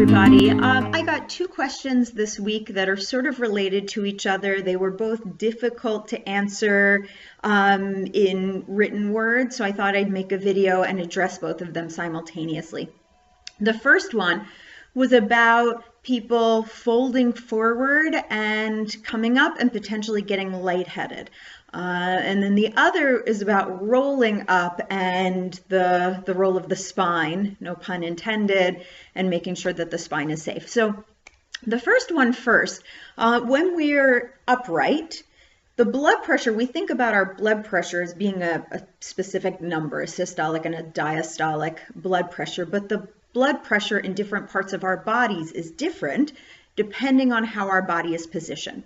everybody. I got two questions this week that are sort of related to each other. They were both difficult to answer in written words, so I thought I'd make a video and address both of them simultaneously. The first one was about people folding forward and coming up and potentially getting lightheaded. And then the other is about rolling up and the roll of the spine, no pun intended, and making sure that the spine is safe. So the first one first, when we're upright, the blood pressure, we think about our blood pressure as being a specific number, a systolic and a diastolic blood pressure, but the blood pressure in different parts of our bodies is different depending on how our body is positioned.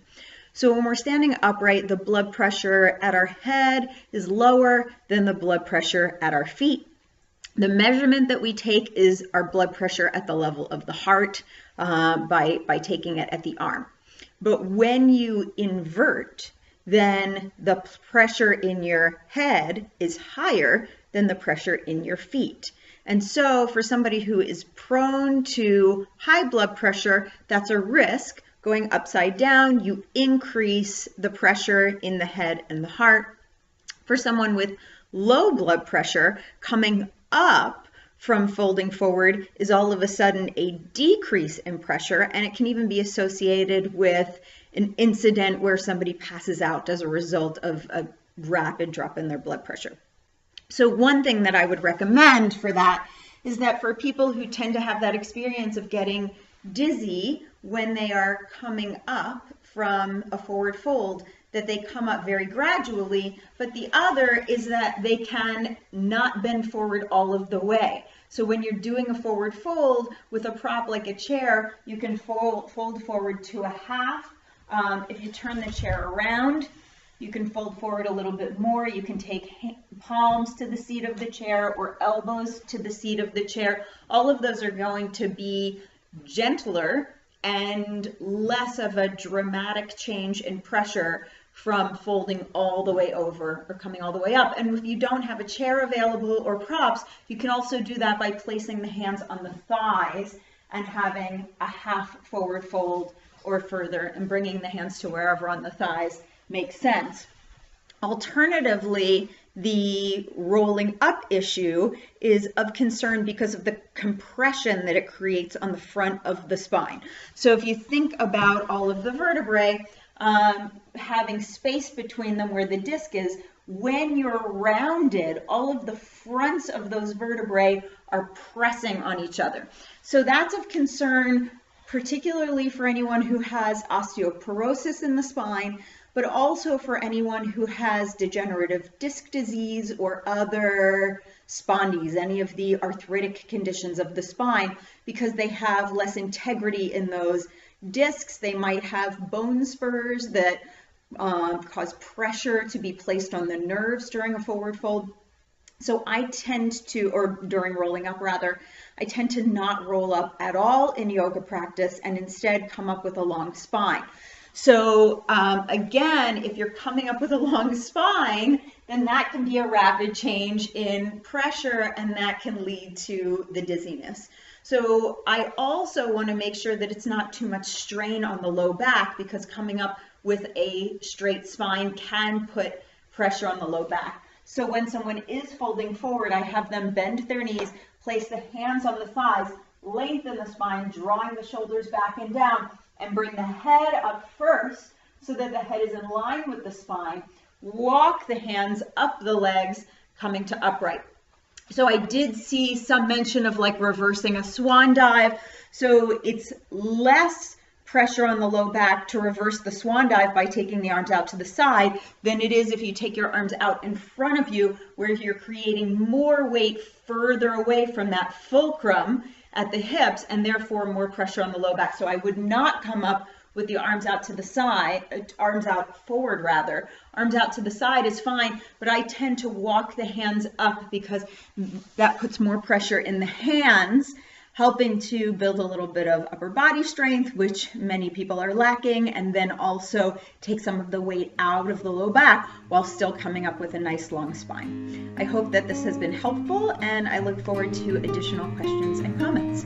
So when we're standing upright, the blood pressure at our head is lower than the blood pressure at our feet. The measurement that we take is our blood pressure at the level of the heart by taking it at the arm. But when you invert, then the pressure in your head is higher than the pressure in your feet. And so for somebody who is prone to high blood pressure, that's a risk. Going upside down, you increase the pressure in the head and the heart. For someone with low blood pressure, coming up from folding forward is all of a sudden a decrease in pressure, and it can even be associated with an incident where somebody passes out as a result of a rapid drop in their blood pressure. So one thing that I would recommend for that is that for people who tend to have that experience of getting dizzy when they are coming up from a forward fold, that they come up very gradually, but the other is that they can not bend forward all of the way. So when you're doing a forward fold with a prop like a chair, you can fold forward to a half. If you turn the chair around, you can fold forward a little bit more. You can take palms to the seat of the chair or elbows to the seat of the chair. All of those are going to be gentler and less of a dramatic change in pressure from folding all the way over or coming all the way up. And if you don't have a chair available or props, you can also do that by placing the hands on the thighs and having a half forward fold or further and bringing the hands to wherever on the thighs makes sense. Alternatively, the rolling up issue is of concern because of the compression that it creates on the front of the spine. So if you think about all of the vertebrae, having space between them where the disc is, when you're rounded, all of the fronts of those vertebrae are pressing on each other. So that's of concern, particularly for anyone who has osteoporosis in the spine, but also for anyone who has degenerative disc disease or other spondies, any of the arthritic conditions of the spine, because they have less integrity in those discs. They might have bone spurs that cause pressure to be placed on the nerves during a forward fold. So I tend to, or during rolling up rather, I tend to not roll up at all in yoga practice and instead come up with a long spine. So again, if you're coming up with a long spine, then that can be a rapid change in pressure and that can lead to the dizziness. So I also want to make sure that it's not too much strain on the low back, because coming up with a straight spine can put pressure on the low back. So when someone is folding forward, I have them bend their knees, place the hands on the thighs, lengthen the spine, drawing the shoulders back and down, and bring the head up first so that the head is in line with the spine. Walk the hands up the legs, coming to upright. So I did see some mention of like reversing a swan dive. So it's less pressure on the low back to reverse the swan dive by taking the arms out to the side than it is if you take your arms out in front of you, where you're creating more weight further away from that fulcrum at the hips and therefore more pressure on the low back. So I would not come up with the arms out to the side, arms out forward rather. Arms out to the side is fine, but I tend to walk the hands up because that puts more pressure in the hands, helping to build a little bit of upper body strength, which many people are lacking, and then also take some of the weight out of the low back while still coming up with a nice long spine. I hope that this has been helpful, and I look forward to additional questions and comments.